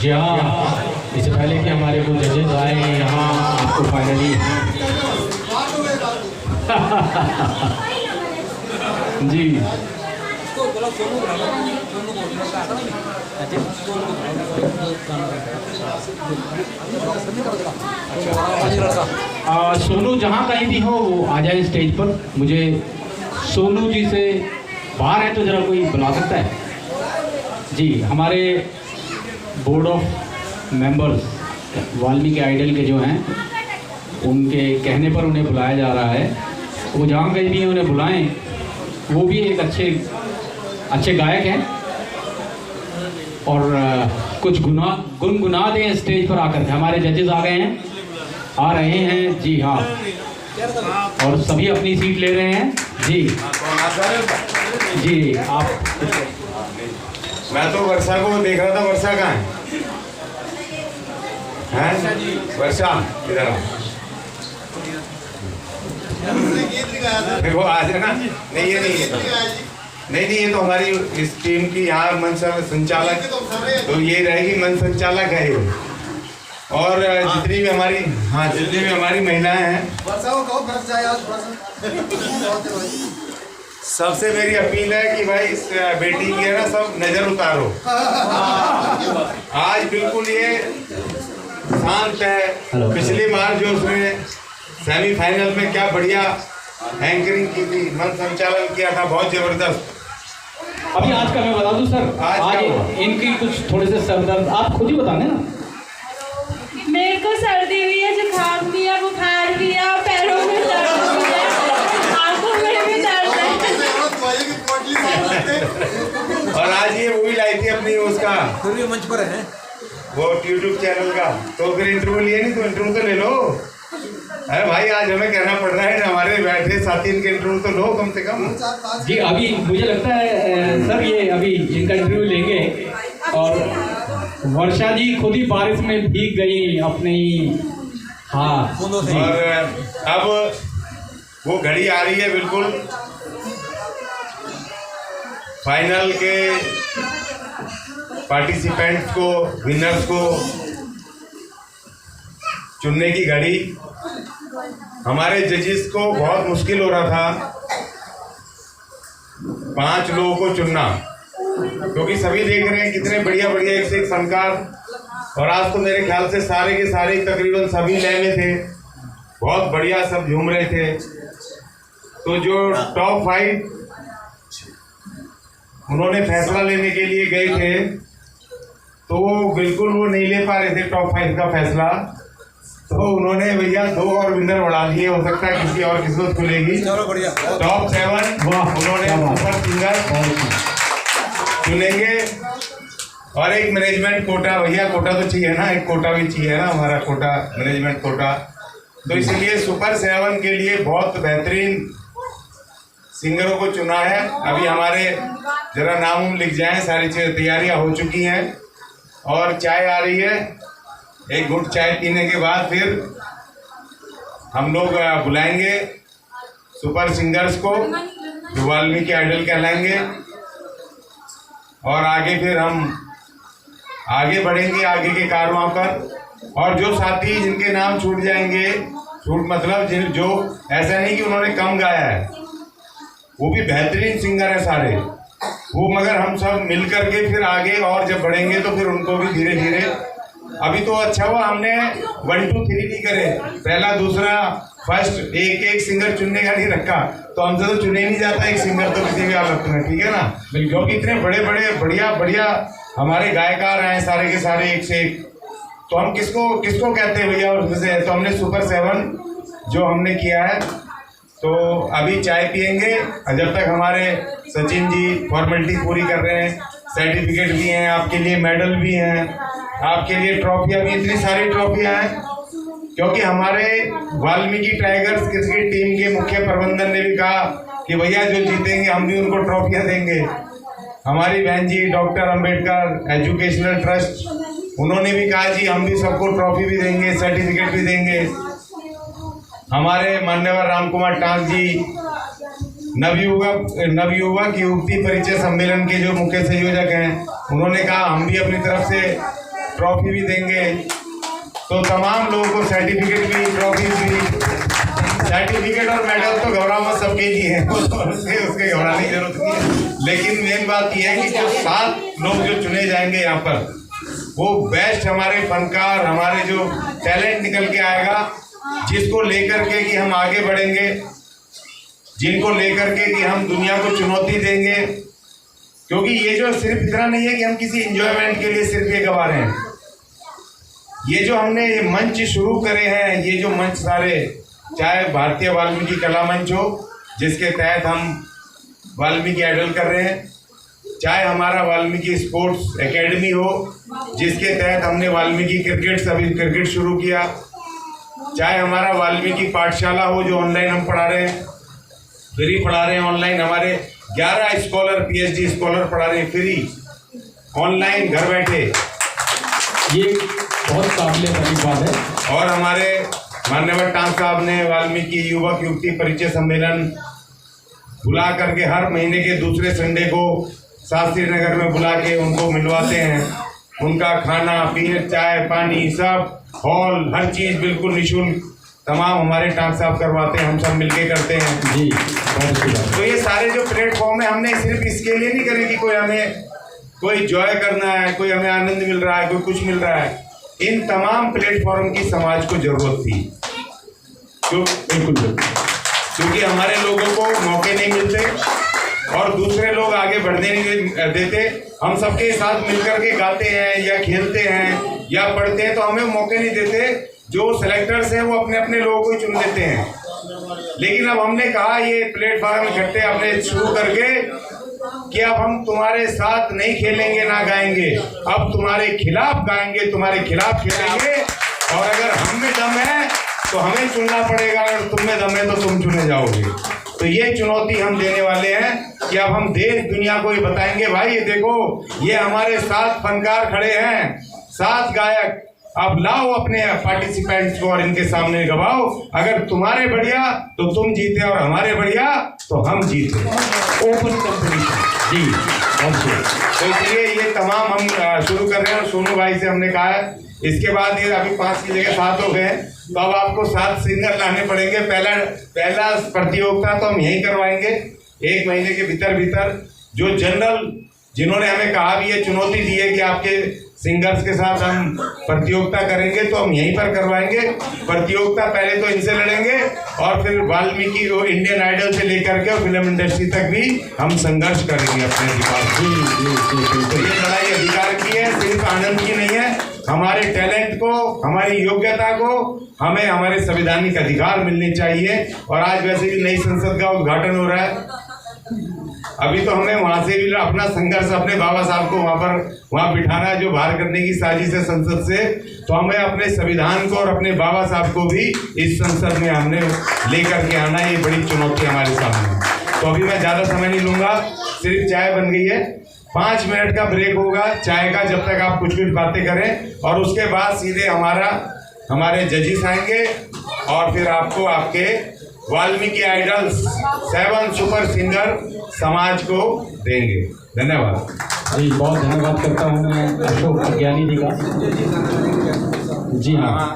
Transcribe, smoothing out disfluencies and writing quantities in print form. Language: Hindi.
जी हाँ, इससे पहले कि हमारे को जजेस आए यहाँ आपको फाइनली जी सोनू जहाँ कहीं भी हो वो आ जाए स्टेज पर। मुझे सोनू जी से बाहर है तो ज़रा कोई बुला सकता है जी। हमारे board of members Valmiki idol के जो हैं उनके कहने पर उन्हें बुलाया जा रहा है। वो जहाँ कहीं भी हैं उन्हें बुलाएं। वो भी एक अच्छे गायक हैं और कुछ गुनगुना दें स्टेज पर आकर के। हमारे जजेस आ गए हैं, आ रहे हैं जी हाँ, और सभी अपनी सीट ले रहे हैं जी। जी आप, मैं तो वर्षा को देख रहा था। वर्षा कहाँ है? वर्षा इधर आओ। देखो आ जाना। नहीं ये नहीं ये तो हमारी इस टीम की यहाँ मंच संचालक, तो ये रहेगी मंच संचालक है ये। और जितनी भी हमारी महिलाएं हैं, सबसे मेरी अपील है कि भाई इस बेटी की है ना सब नजर उतारो। आज बिल्कुल ये शांत है। पिछली बार जो उसने सेमीफाइनल में क्या बढ़िया एंकरिंग की थी, मन संचालन किया था, बहुत जबरदस्त। अभी आज का मैं बता दूं सर, आज इनकी कुछ थोड़े से सर दर्द, आप खुद ही बताने ना। मेरे को सर्दी हुई है, जुकाम भी है, बुखार भी है, पैरों में दर्द भी है, आंखों में भी दर्द है। और आज ये मूवी लाई थी अपनी उसका, फिर भी मंच पर है वो यूट्यूब चैनल का, तो फिर इंटरव्यू लिए नहीं तो इंटरव्यू तो ले लो। अरे भाई आज हमें कहना पड़ रहा है, हमारे बैठे साथी इनके इंटरव्यू तो लो कम से कम जी। अभी मुझे लगता है सर ये अभी इनका इंटरव्यू लेंगे। और वर्षा जी खुद ही बारिश में भीग गई अपने ही, हाँ। और अब वो घड़ी आ रही है बिल्कुल फाइनल के पार्टिसिपेंट्स को, विनर्स को चुनने की घड़ी। हमारे जजेस को बहुत मुश्किल हो रहा था 5 लोगों को चुनना, क्योंकि सभी देख रहे हैं कितने बढ़िया बढ़िया एक से एक फनकार। और आज तो मेरे ख्याल से सारे के सारे तकरीबन सभी लय में थे, बहुत बढ़िया सब झूम रहे थे। तो जो टॉप 5 उन्होंने फैसला लेने के लिए गए थे, तो वो बिल्कुल वो नहीं ले पा रहे थे टॉप 5 का फैसला। तो उन्होंने भैया 2 और विनर बढ़ा लिए, हो सकता है किसी और किस्मत खुलेगी। टॉप 7 उन्होंने सुपर सिंगर चुनेंगे। और एक मैनेजमेंट कोटा, भैया कोटा तो चाहिए ना, एक कोटा भी चाहिए ना हमारा, कोटा मैनेजमेंट कोटा। तो इसलिए सुपर 7 के लिए बहुत बेहतरीन सिंगरों को चुना है। अभी हमारे जरा नाम लिख जाएं, सारी चीज़ें तैयारियां हो चुकी हैं और चाय आ रही है। एक घुट चाय पीने के बाद फिर हम लोग बुलाएंगे सुपर सिंगर्स को, जो वाल्मीकि आइडल कहलाएंगे। और आगे फिर हम आगे बढ़ेंगे आगे के कारवां पर। और जो साथी जिनके नाम छूट जाएंगे, छूट मतलब जो ऐसा नहीं कि उन्होंने कम गाया है, वो भी बेहतरीन सिंगर है सारे वो, मगर हम सब मिल करके फिर आगे और जब बढ़ेंगे तो फिर उनको भी धीरे धीरे। अभी तो अच्छा हुआ हमने 1 2 3 नहीं करे, पहला दूसरा फर्स्ट एक सिंगर चुनने का नहीं रखा, तो हमसे तो चुने नहीं जाता एक सिंगर तो किसी भी हालत में, ठीक है ना। क्योंकि इतने बड़े बड़े बढ़िया बढ़िया हमारे गायकार हैं सारे के सारे एक से एक, तो हम किसको कहते हैं भैया उसमें। तो हमने सुपर 7 जो हमने किया है। तो अभी चाय पियेंगे जब तक हमारे सचिन जी फॉर्मेलिटी पूरी कर रहे हैं। सर्टिफिकेट भी हैं आपके लिए, मेडल भी हैं आपके लिए, ट्रॉफियाँ भी, इतनी सारी ट्रॉफियाँ हैं। क्योंकि हमारे वाल्मीकि टाइगर्स क्रिकेट टीम के मुख्य प्रबंधन ने भी कहा कि भैया जो जीतेंगे हम भी उनको ट्रॉफियाँ देंगे। हमारी बहन जी डॉक्टर अंबेडकर एजुकेशनल ट्रस्ट, उन्होंने भी कहा जी हम भी सबको ट्रॉफी भी देंगे, सर्टिफिकेट भी देंगे। हमारे मान्यवर राम कुमार टांग जी नवयुवक युवती परिचय सम्मेलन के जो मुख्य संयोजक हैं, उन्होंने कहा हम भी अपनी तरफ से ट्रॉफी भी देंगे। तो तमाम लोगों को सर्टिफिकेट भी, ट्रॉफी भी, सर्टिफिकेट और मेडल तो घबराओ मत, सबके लिए है, उसके घबराने की जरूरत नहीं है। लेकिन मेन बात यह है कि जो 7 लोग जो चुने जाएंगे यहाँ पर, वो बेस्ट हमारे फनकार, हमारे जो टैलेंट निकल के आएगा, जिसको लेकर के कि हम आगे बढ़ेंगे, जिनको लेकर के कि हम दुनिया को चुनौती देंगे। क्योंकि ये जो सिर्फ इतना नहीं है कि हम किसी एंजॉयमेंट के लिए सिर्फ ये गवा रहे हैं। ये जो हमने ये मंच शुरू करे हैं, ये जो मंच सारे, चाहे भारतीय वाल्मीकि कला मंच हो जिसके तहत हम वाल्मीकि आइडल कर रहे हैं, चाहे हमारा वाल्मीकि स्पोर्ट्स एकेडमी हो जिसके तहत हमने वाल्मीकि क्रिकेट शुरू किया, चाहे हमारा वाल्मीकि पाठशाला हो जो ऑनलाइन हम पढ़ा रहे हैं, फ्री पढ़ा रहे हैं ऑनलाइन। हमारे 11 स्कॉलर, PhD स्कॉलर पढ़ा रहे हैं फ्री ऑनलाइन घर बैठे। ये बहुत काबिल तारीफ बात है। और हमारे मान्यवर टांग साहब ने वाल्मीकि युवक युवती परिचय सम्मेलन बुला करके हर महीने के दूसरे संडे को शास्त्री नगर में बुला के उनको मिलवाते हैं। उनका खाना पीने, चाय पानी, सब हॉल, हर चीज़ बिल्कुल निःशुल्क तमाम हमारे टांग साहब करवाते हैं, हम सब मिलके करते हैं जी। बहुत अच्छी बात। तो ये सारे जो प्लेटफॉर्म है, हमने सिर्फ इसके लिए नहीं करे कि कोई हमें कोई जॉय करना है, कोई हमें आनंद मिल रहा है, कोई कुछ मिल रहा है। इन तमाम प्लेटफॉर्म की समाज को जरूरत थी, बिल्कुल। क्योंकि हमारे लोगों को मौके नहीं मिलते और दूसरे लोग आगे बढ़ने नहीं देते। हम सबके साथ मिलकर के गाते हैं या खेलते हैं या पढ़ते हैं तो हमें मौके नहीं देते। जो सेलेक्टर्स हैं वो अपने अपने लोगों को ही चुन लेते हैं। लेकिन अब हमने कहा ये प्लेटफॉर्म इकट्ठे अपने शुरू करके कि अब हम तुम्हारे साथ नहीं खेलेंगे ना गाएंगे, अब तुम्हारे खिलाफ गाएंगे, तुम्हारे खिलाफ खेलेंगे। और अगर हम में दम है तो हमें चुनना पड़ेगा, अगर तुम में दम है तो तुम चुने जाओगे। तो ये चुनौती हम देने वाले हैं कि अब हम देश दुनिया को ये बताएंगे, भाई ये देखो ये हमारे 7 फनकार खड़े हैं, 7 गायक, अब लाओ अपने पार्टिसिपेंट्स को और इनके सामने गवाओ। अगर तुम्हारे बढ़िया तो तुम जीते और हमारे बढ़िया तो हम जीते। ओपन कंपटीशन जी। तो इसलिए ये तमाम हम शुरू कर रहे हैं। सोनू भाई से हमने कहा है इसके बाद ये अभी 5 की जगह 7 हो गए, तो अब आपको 7 सिंगर लाने पड़ेंगे। पहला प्रतियोगिता तो हम यहीं करवाएंगे 1 महीने के भीतर। जो जनरल जिन्होंने हमें कहा भी है, चुनौती दी है कि आपके सिंगर्स के साथ हम प्रतियोगिता करेंगे, तो हम यहीं पर करवाएंगे प्रतियोगिता। पहले तो इनसे लड़ेंगे और फिर वाल्मीकि इंडियन आइडल से लेकर के और फिल्म इंडस्ट्री तक भी हम संघर्ष करेंगे अपने अधिकार। तो ये लड़ाई अधिकार की है, सिर्फ आनंद की नहीं है। हमारे टैलेंट को, हमारी योग्यता को हमें हमारे संवैधानिक अधिकार मिलने चाहिए। और आज वैसे भी नई संसद का उद्घाटन हो रहा है, अभी तो हमें वहां से भी अपना संघर्ष, अपने बाबा साहब को वहां बिठाना है जो बाहर करने की साजिश है संसद से। तो हमें अपने संविधान को और अपने बाबा साहब को भी इस संसद में हमने लेकर के आना, ये बड़ी चुनौती हमारे सामने। तो अभी मैं ज़्यादा समय नहीं लूँगा, सिर्फ चाय बन गई है, 5 मिनट का ब्रेक होगा चाय का, जब तक आप कुछ बातें करें। और उसके बाद सीधे हमारे जजिस आएंगे और फिर आपको आपके वाल्मीकि आइडल्स 7 सुपर सिंगर समाज को देंगे। धन्यवाद जी। बहुत धन्यवाद करता हूँ मैं अशोक ज्ञानी जी का। जी हाँ।